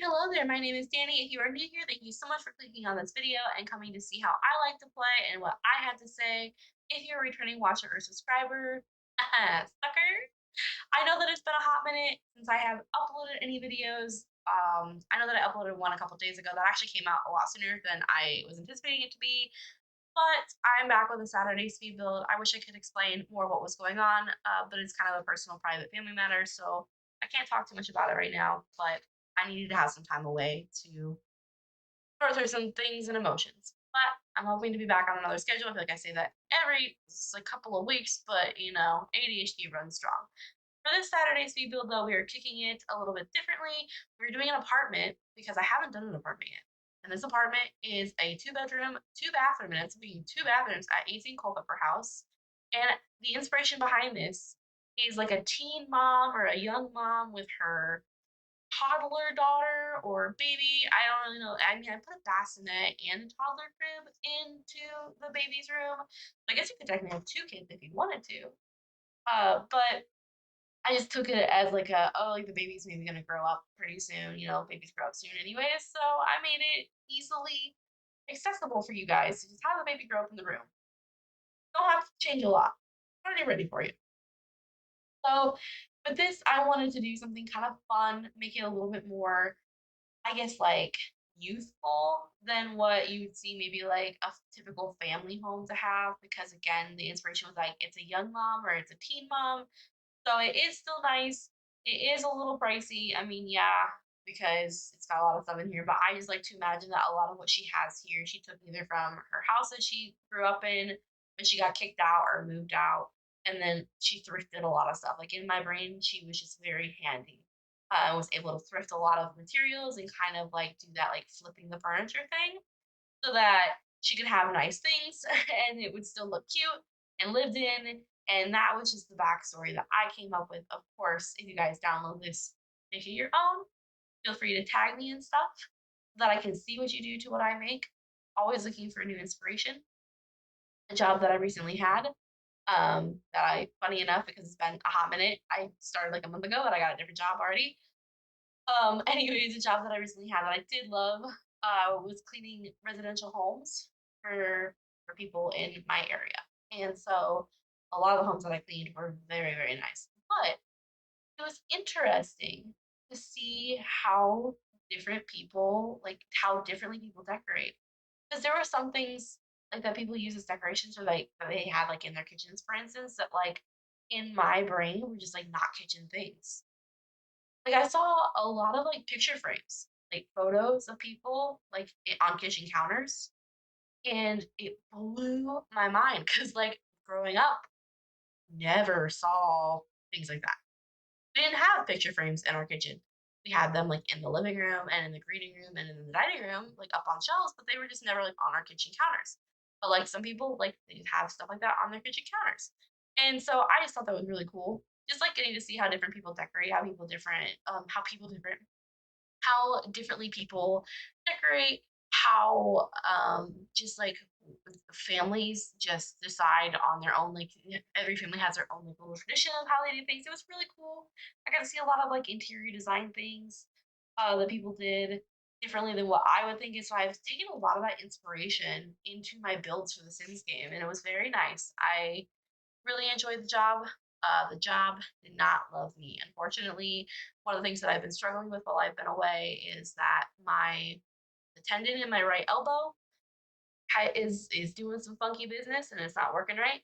Hello there. My name is Danny. If you are new here, thank you so much for clicking on this video and coming to see how I like to play and what I have to say. If you're a returning watcher or subscriber, sucker, I know that it's been a hot minute since I have uploaded any videos. I know that I uploaded one a couple days ago that actually came out a lot sooner than I was anticipating it to be. But I'm back with a Saturday speed build. I wish I could explain more what was going on, but it's kind of a personal, private family matter, so I can't talk too much about it right now. But I needed to have some time away to sort through some things and emotions. But I'm hoping to be back on another schedule. I feel like I say that every couple of weeks, but ADHD runs strong. For this Saturday speed build, though, we are kicking it a little bit differently. We're doing an apartment because I haven't done an apartment yet. And this apartment is a two-bedroom, two-bathroom, and it's being two bathrooms at 18 Culpeper House. And the inspiration behind this is like a teen mom or a young mom with her toddler daughter or baby. I don't really know. I mean, I put a bassinet and a toddler crib into the baby's room. I guess you could technically have two kids if you wanted to. But I just took it as like like the baby's maybe gonna grow up pretty soon. Babies grow up soon anyways. So I made it easily accessible for you guys to just have the baby grow up in the room. Don't have to change a lot. Already ready for you. So with this, I wanted to do something kind of fun, make it a little bit more, I guess, like youthful than what you would see maybe like a typical family home to have. Because again, the inspiration was like it's a young mom or it's a teen mom, so it is still nice. It is a little pricey. I mean, yeah, because it's got a lot of stuff in here, but I just like to imagine that a lot of what she has here, she took either from her house that she grew up in when she got kicked out or moved out, and then she thrifted a lot of stuff. Like in my brain, she was just very handy. I was able to thrift a lot of materials and kind of like do that like flipping the furniture thing so that she could have nice things and it would still look cute and lived in. And that was just the backstory that I came up with. Of course, if you guys download this, make it your own. Feel free to tag me and stuff so that I can see what you do to what I make. Always looking for new inspiration. A job that I recently had, funny enough, because it's been a hot minute, I started like a month ago, but I got a different job already. Anyways, a job that I recently had that I did love was cleaning residential homes for people in my area, and so a lot of the homes that I cleaned were very very nice. But it was interesting to see how different people like how differently people decorate because there were some things like that people use as decorations or like that they had like in their kitchens, for instance, that like in my brain were just like not kitchen things. Like, I saw a lot of, like, picture frames, like, photos of people, like, on kitchen counters, and it blew my mind because, like, growing up, never saw things like that. We didn't have picture frames in our kitchen. We had them, like, in the living room and in the greeting room and in the dining room, like, up on shelves, but they were just never, like, on our kitchen counters. But, like, some people, like, they have stuff like that on their kitchen counters. And so I just thought that was really cool. Just, like, getting to see how different people decorate, how differently people decorate, how just like families just decide on their own. Like every family has their own like little tradition of how they do things. It was really cool. I got to see a lot of like interior design things that people did differently than what I would think. And so I've taken a lot of that inspiration into my builds for the Sims game, and it was very nice. I really enjoyed the job. The job did not love me. Unfortunately, one of the things that I've been struggling with while I've been away is that my the tendon in my right elbow is doing some funky business and it's not working right.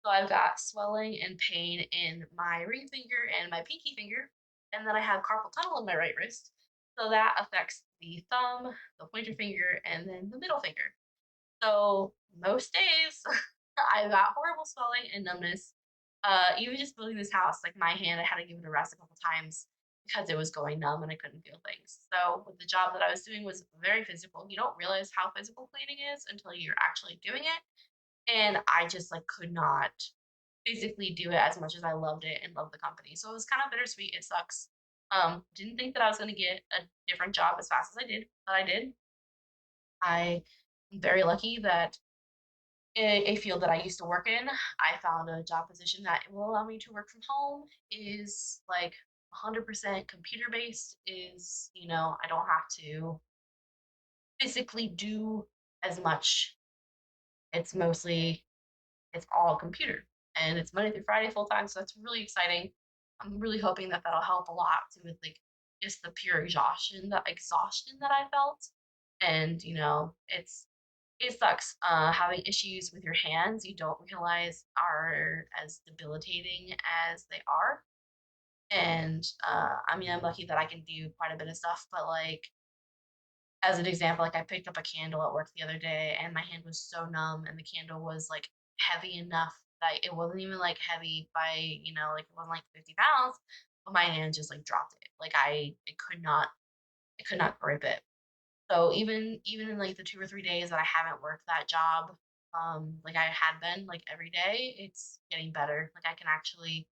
So I've got swelling and pain in my ring finger and my pinky finger, and then I have carpal tunnel in my right wrist. So that affects the thumb, the pointer finger, and then the middle finger. So most days I've got horrible swelling and numbness. Even just building this house, like my hand, I had to give it a rest a couple times because it was going numb and I couldn't feel things. So with the job that I was doing was very physical. You don't realize how physical cleaning is until you're actually doing it. And I just like could not physically do it as much as I loved it and loved the company. So it was kind of bittersweet. It sucks. Didn't think that I was gonna get a different job as fast as I did, but I did. I am very lucky that a field that I used to work in, I found a job position that will allow me to work from home is like 100% computer based is, I don't have to physically do as much. It's mostly, it's all computer, and it's Monday through Friday full time. So that's really exciting. I'm really hoping that that'll help a lot too with like just the pure exhaustion that I felt. And, it sucks having issues with your hands you don't realize are as debilitating as they are. And I mean, I'm lucky that I can do quite a bit of stuff, but like, as an example, like I picked up a candle at work the other day and my hand was so numb, and the candle was like heavy enough that it wasn't even like heavy by, like it wasn't like 50 pounds, but my hand just like dropped it. Like I could not grip it. So even in like the 2 or 3 days that I haven't worked that job, like I had been like every day, it's getting better. Like I can actually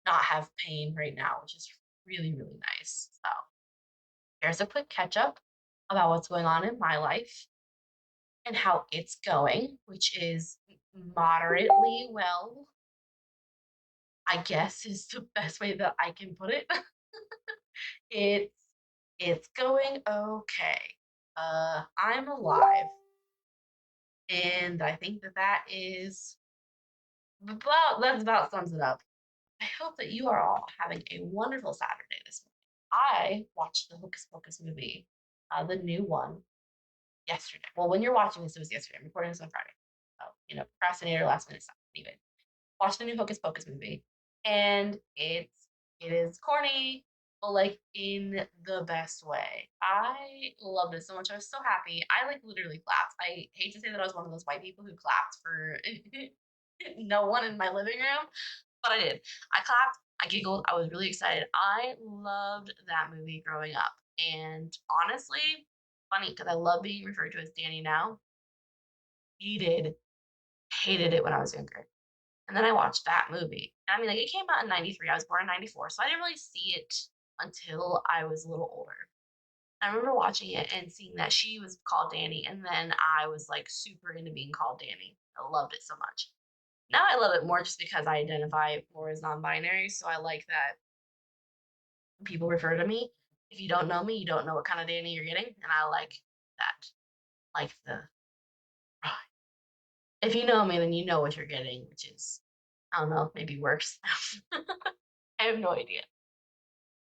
not have pain right now, which is really, really nice. So here's a quick catch up about what's going on in my life and how it's going, which is moderately well, I guess is the best way that I can put it. it's it's going okay. I'm alive, and I think that that's about sums it up. I hope that you are all having a wonderful Saturday this morning. I watched the Hocus Pocus movie, the new one, yesterday. Well, when you're watching this, it was yesterday. I'm recording this on Friday. So, procrastinator, last minute stuff. Anyway, watch the new Hocus Pocus movie, and it is corny, but like in the best way. I loved it so much. I was so happy. I like literally clapped. I hate to say that I was one of those white people who clapped for no one in my living room, but I did. I clapped. I giggled. I was really excited. I loved that movie growing up, and honestly, funny because I love being referred to as Danny now. Hated hated it when I was younger. And then I watched that movie. I mean, like, it came out in 93. I was born in 94. So I didn't really see it until I was a little older. I remember watching it and seeing that she was called Danny. And then I was like super into being called Danny. I loved it so much. Now I love it more just because I identify more as non binary. So I like that people refer to me. If you don't know me, you don't know what kind of Danny you're getting. And I like that. Like the, if you know me, then you know what you're getting, which is, I don't know, maybe worse. I have no idea.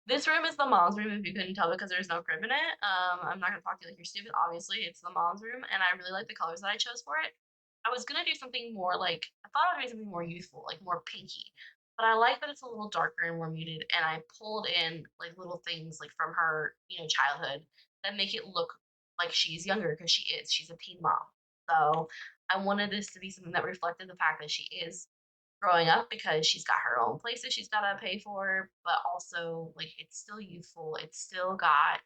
This room is the mom's room, if you couldn't tell, because there's no crib in it. I'm not gonna talk to you like you're stupid. Obviously, it's the mom's room, and I really like the colors that I chose for it. I was gonna do something more like, I thought I would do something more youthful, like more pinky, but I like that it's a little darker and more muted. And I pulled in like little things like from her, childhood that make it look like she's younger because she is. She's a teen mom. So I wanted this to be something that reflected the fact that she is growing up because she's got her own places she's got to pay for, but also like it's still youthful. It's still got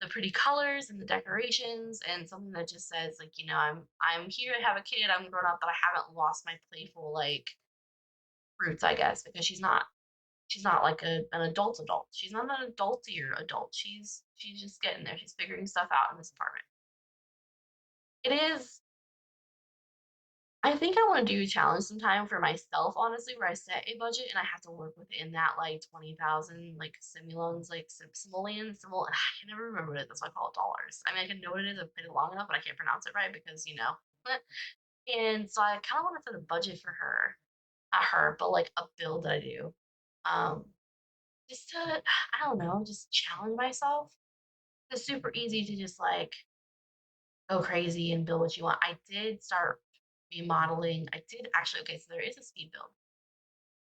the pretty colors and the decorations and something that just says like, I'm here to have a kid. I'm grown up, but I haven't lost my playful like roots, I guess, because she's not like an adult. She's not an adultier adult. She's just getting there. She's figuring stuff out in this apartment. It is I think I want to do a challenge sometime for myself, honestly, where I set a budget and I have to work within that like 20,000 like simoleons, like simoleons, simul. I can never remember it. That's why I call it dollars. I mean, I can know what it is. I've been it long enough, but I can't pronounce it right because And so I kind of want to set a budget for her, not her, but like a bill that I do, um, just to I don't know, just challenge myself. It's super easy to just like go crazy and build what you want. I did start remodeling. I did actually, okay, so there is a speed build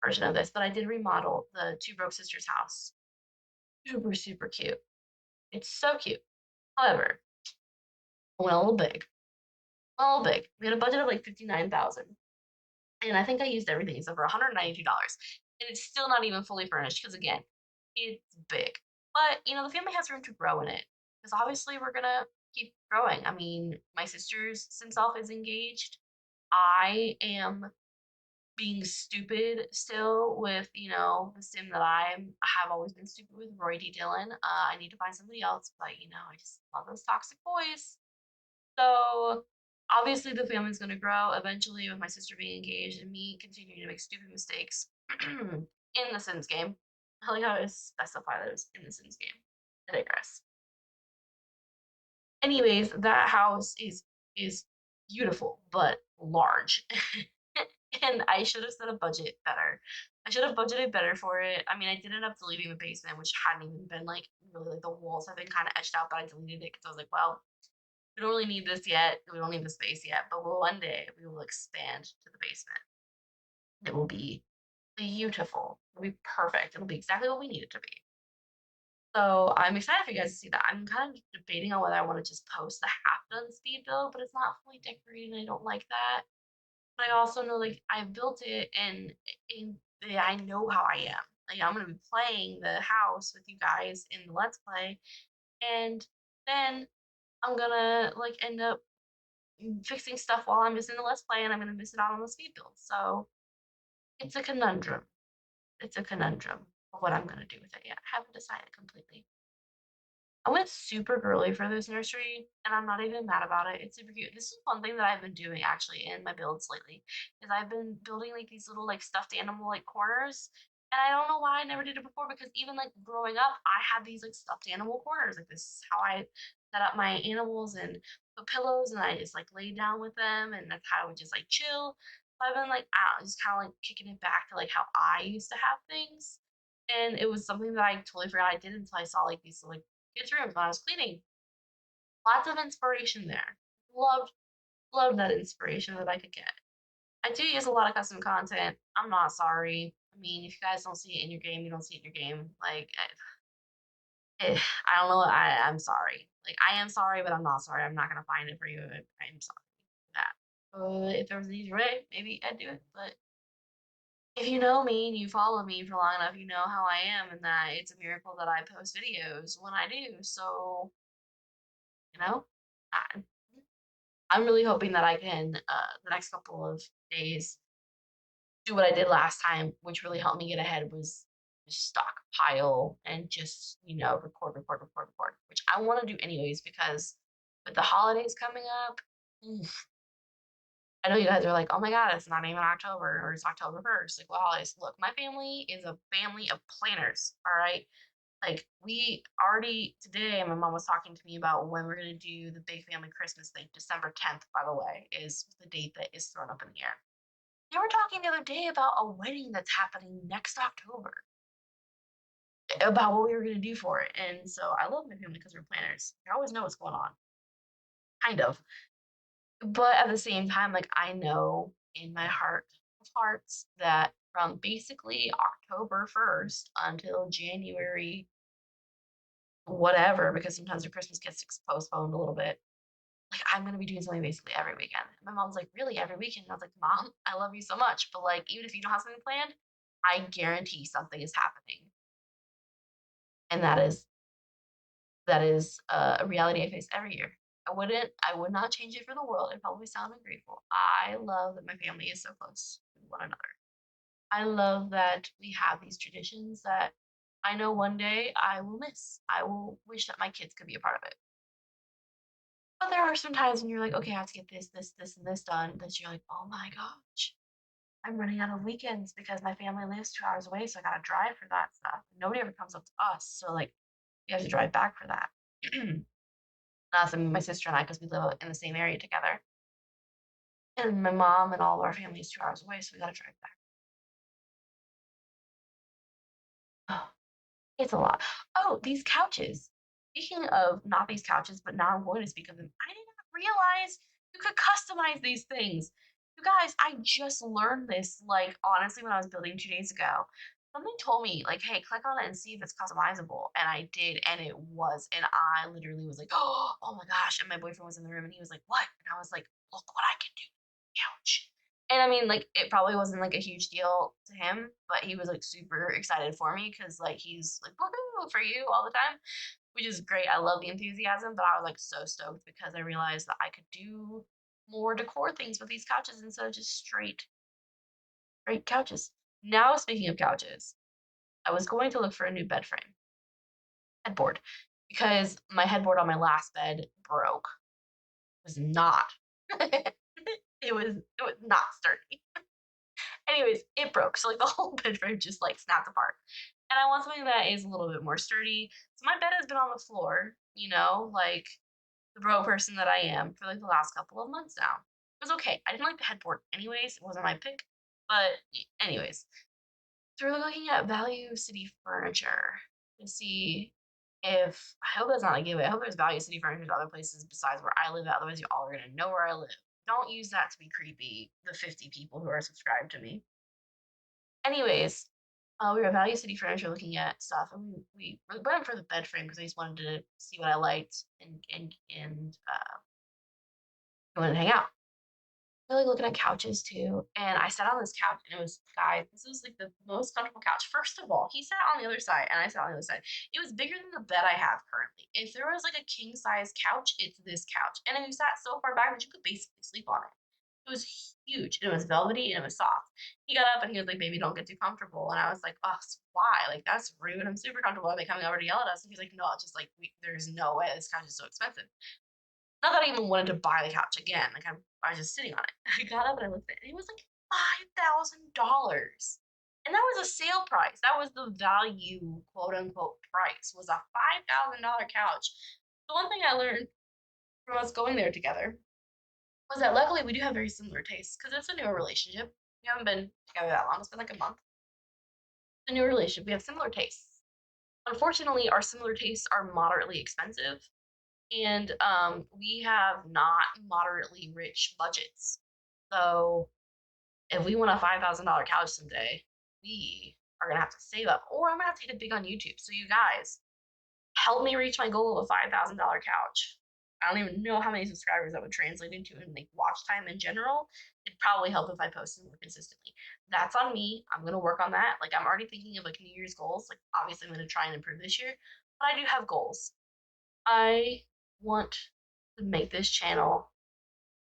version of this, but I did remodel the Two Broke Sisters house. Super, super cute. It's so cute. However, I went a little big. A little big. We had a budget of like 59,000. And I think I used everything except for $192. And it's still not even fully furnished because again, it's big. But the family has room to grow in it. Because obviously we're gonna keep growing. I mean, my sister's since off is engaged. I am being stupid still with, the sim that have always been stupid with, Roy D. Dillon. I need to find somebody else, but I just love those toxic boys. So obviously the family's gonna grow eventually with my sister being engaged and me continuing to make stupid mistakes in the Sims game. I like how it specify that it was in the Sims game. I digress. Anyways, that house is beautiful but large. And I should have set a budget better. I should have budgeted better for it. I mean, I did end up deleting the basement, which hadn't even been like really like the walls have been kind of etched out, but I deleted it because I was like, well, we don't really need this yet. We don't need the space yet, but one day we will expand to the basement. It will be beautiful. It'll be perfect. It'll be exactly what we need it to be. So I'm excited for you guys to see that. I'm kind of debating on whether I want to just post the half done speed build, but it's not fully decorated and I don't like that. But I also know like I built it and I know how I am. Like I'm gonna be playing the house with you guys in the Let's Play, and then I'm gonna like end up fixing stuff while I'm just in the Let's Play, and I'm gonna miss it out on the speed build. So it's a conundrum. It's a conundrum of what I'm gonna do with it yet. I haven't decided completely. I went super girly for this nursery, and I'm not even mad about it. It's super cute. This is one thing that I've been doing actually in my builds lately, is I've been building like these little like stuffed animal like corners. And I don't know why I never did it before because even like growing up, I had these like stuffed animal corners. Like this is how I set up my animals and put pillows and I just like lay down with them and that's how I would just like chill. So I've been like out just kind of like kicking it back to like how I used to have things. And it was something that I totally forgot I did until I saw like these like kids' rooms when I was cleaning. Lots of inspiration there. Loved that inspiration that I could get. I do use a lot of custom content. I'm not sorry. I mean, if you guys don't see it in your game, you don't see it in your game. Like, I don't know. I'm sorry. Like, I am sorry, but I'm not sorry. I'm not gonna find it for you. I'm sorry for that. If there was an easier way, maybe I'd do it. But if you know me and you follow me for long enough, you know how I am, and that it's a miracle that I post videos when I do. So, you know, I, I'm really hoping that I can, the next couple of days, do what I did last time, which really helped me get ahead was just stockpile and just, record, which I want to do anyways because with the holidays coming up, I know you guys are like, oh my God, it's not even October or it's October 1st. Like, well, holidays. Look, my family is a family of planners, all right? Like, we already today, my mom was talking to me about when we're going to do the big family Christmas thing. December 10th, by the way, is the date that is thrown up in the air. They were talking the other day about a wedding that's happening next October, about what we were going to do for it. And so I love my family because we're planners. I always know what's going on, kind of. But at the same time, like I know in my heart of hearts that from basically October 1st until January whatever, because sometimes the Christmas gets postponed a little bit. Like I'm gonna be doing something basically every weekend. My mom's like, really every weekend? And I was like, Mom, I love you so much, but like even if you don't have something planned, I guarantee something is happening, and that is a reality I face every year. I would not change it for the world. It probably sound ungrateful. I love that my family is so close to one another. I love that we have these traditions that I know one day I will miss. I will wish that my kids could be a part of it. But there are some times when you're like, okay, I have to get this, and this done. That you're like, oh my gosh, I'm running out of weekends because my family lives 2 hours away, so I gotta drive for that stuff. Nobody ever comes up to us, so like, we have to drive back for that. That's my sister and I, because we live in the same area together. And my mom and all of our family is 2 hours away, so we gotta drive back. It's a lot. Oh, these couches. Speaking of not these couches, but now I'm going to speak of them. I did not realize you could customize these things. You guys, I just learned this, like, honestly, when I was building 2 days ago. Something told me, like, hey, click on it and see if it's customizable. And I did, and it was. And I literally was like, oh my gosh. And my boyfriend was in the room and he was like, what? And I was like, look what I can do. Couch. And I mean, like, it probably wasn't like a huge deal to him, but he was like super excited for me because like he's like woohoo for you all the time, which is great. I love the enthusiasm, but I was like so stoked because I realized that I could do more decor things with these couches instead of just straight couches. Now, speaking of couches, I was going to look for a new bed frame, headboard, because my headboard on my last bed broke. It was not. It was not sturdy. Anyways, it broke. So like the whole bed frame just like snapped apart. and I want something that is a little bit more sturdy. So my bed has been on the floor, like the broke person that I am for like the last couple of months now. It was okay. I didn't like the headboard anyways. It wasn't my pick. But anyways, so we're looking at Value City Furniture to see if I hope that's not a giveaway. I hope there's Value City Furniture other places besides where I live. Otherwise, you all are gonna know where I live. Don't use that to be creepy. The 50 people who are subscribed to me. Anyways, we were at Value City Furniture looking at stuff, and we went for the bed frame because I just wanted to see what I liked and I wanted to hang out. Really looking at couches too, and I sat on this couch, and it was guys, this was like the most comfortable couch. First of all, he sat on the other side, and I sat on the other side. It was bigger than the bed I have currently. If there was like a king size couch, it's this couch, and then you sat so far back that you could basically sleep on it. It was huge, and it was velvety, and it was soft. He got up and he was like, "Baby, don't get too comfortable." And I was like, "Oh, why? Like that's rude. I'm super comfortable. Are they coming over to yell at us?" And he's like, "No, it's just like there's no way this couch is so expensive." Not that I even wanted to buy the couch again. Like I was just sitting on it. I got up and I looked at it, and it was like $5,000. And that was a sale price. That was the value, quote unquote, price, was a $5,000 couch. The one thing I learned from us going there together was that luckily we do have very similar tastes because it's a newer relationship. We haven't been together that long. It's been like a month. It's a newer relationship. We have similar tastes. Unfortunately, our similar tastes are moderately expensive, and we have not moderately rich budgets. So if we want a $5,000 couch someday, we are gonna have to save up, or I'm gonna have to hit it big on YouTube. So you guys, help me reach my goal of a $5,000 couch. I don't even know how many subscribers that would translate into and like watch time in general. It'd probably help if I posted more consistently. That's on me. I'm gonna work on that. Like I'm already thinking of like New Year's goals. Like obviously I'm gonna try and improve this year, but I do have goals. I want to make this channel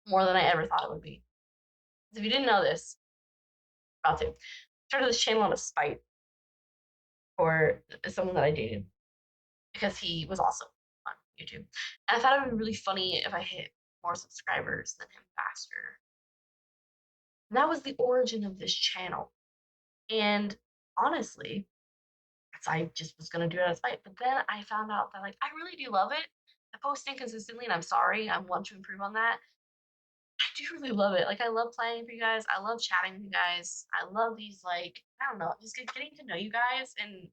more than I ever thought it would be. If you didn't know this, about to started this channel out of spite for someone that I dated because he was also on YouTube, and I thought it would be really funny if I hit more subscribers than him faster. And that was the origin of this channel. And honestly, I just was gonna do it out of spite. But then I found out that like I really do love it. I post inconsistently, and I'm sorry. I want to improve on that. I do really love it. Like I love playing for you guys. I love chatting with you guys. I love these like I don't know, just getting to know you guys. And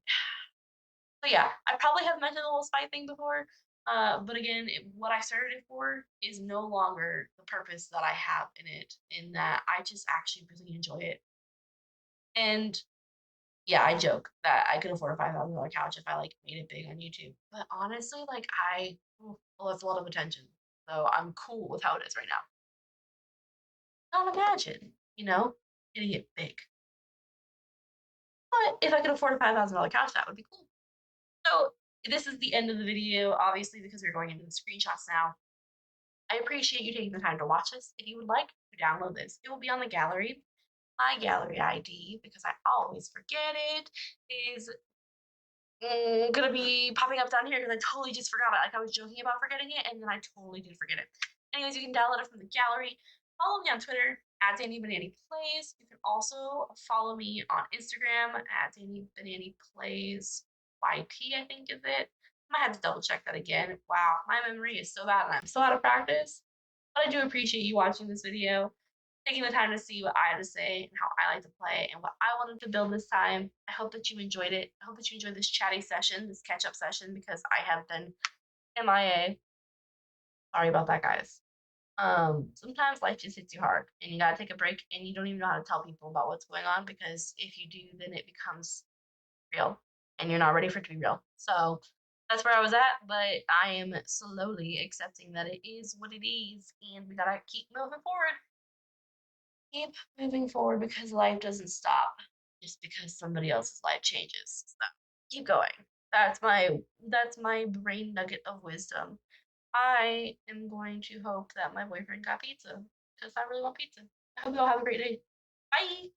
so yeah, I probably have mentioned the whole spy thing before. But again, what I started it for is no longer the purpose that I have in it. In that I just actually really enjoy it. And yeah, I joke that I could afford a $5,000 couch if I like made it big on YouTube. But honestly, like well, that's a lot of attention. So I'm cool with how it is right now. Not imagine, getting it big. But if I could afford a $5,000 couch, that would be cool. So this is the end of the video, obviously, because we're going into the screenshots now. I appreciate you taking the time to watch this. If you would like to download this, it will be on the gallery. My gallery ID, because I always forget it, is gonna be popping up down here because I totally just forgot it. Like I was joking about forgetting it, and then I totally did forget it. Anyways, you can download it from the gallery. Follow me on Twitter at Danibananiboo. You can also follow me on Instagram at Danibananiboo YT, I think is it. I might have to double check that again. Wow, my memory is so bad and I'm so out of practice. But I do appreciate you watching this video, taking the time to see what I have to say and how I like to play and what I wanted to build this time. I hope that you enjoyed it. I hope that you enjoyed this chatty session, this catch-up session, because I have been MIA. Sorry about that, guys. Sometimes life just hits you hard and you gotta take a break and you don't even know how to tell people about what's going on because if you do, then it becomes real and you're not ready for it to be real. So that's where I was at, but I am slowly accepting that it is what it is and we gotta keep moving forward. Keep moving forward because life doesn't stop just because somebody else's life changes. So keep going. That's my brain nugget of wisdom. I am going to hope that my boyfriend got pizza because I really want pizza. I hope you all have a great day. Bye.